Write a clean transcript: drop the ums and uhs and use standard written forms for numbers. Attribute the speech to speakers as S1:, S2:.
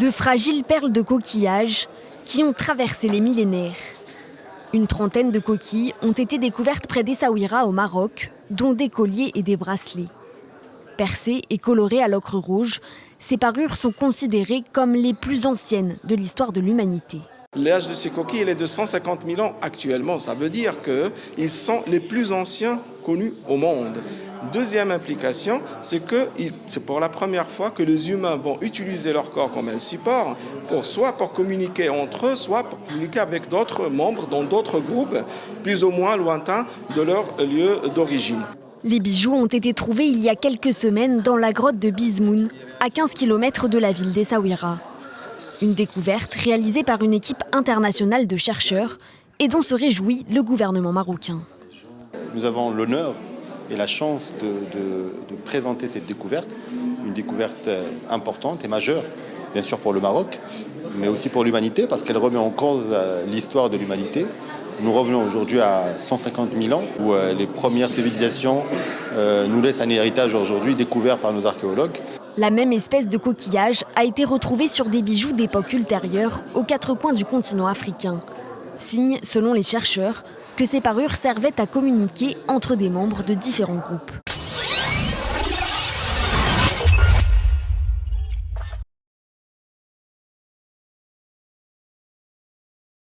S1: De fragiles perles de coquillages qui ont traversé les millénaires. Une trentaine de coquilles ont été découvertes près d'Essaouira au Maroc, dont des colliers et des bracelets. Percées et colorées à l'ocre rouge, ces parures sont considérées comme les plus anciennes de l'histoire de l'humanité.
S2: L'âge de ces coquilles il est de 150 000 ans actuellement. Ça veut dire qu'ils sont les plus anciens connus au monde. Deuxième implication, c'est que c'est pour la première fois que les humains vont utiliser leur corps comme un support, soit pour communiquer entre eux, soit pour communiquer avec d'autres membres dans d'autres groupes plus ou moins lointains de leur lieu d'origine.
S1: Les bijoux ont été trouvés il y a quelques semaines dans la grotte de Bizmoun, à 15 km de la ville d'Essaouira. Une découverte réalisée par une équipe internationale de chercheurs et dont se réjouit le gouvernement marocain.
S3: Nous avons l'honneur et la chance de présenter cette découverte, une découverte importante et majeure, bien sûr pour le Maroc, mais aussi pour l'humanité, parce qu'elle remet en cause l'histoire de l'humanité. Nous revenons aujourd'hui à 150 000 ans, où les premières civilisations nous laissent un héritage aujourd'hui découvert par nos archéologues.
S1: La même espèce de coquillage a été retrouvée sur des bijoux d'époque ultérieure aux quatre coins du continent africain. Signe, selon les chercheurs, que ces parures servaient à communiquer entre des membres de différents groupes.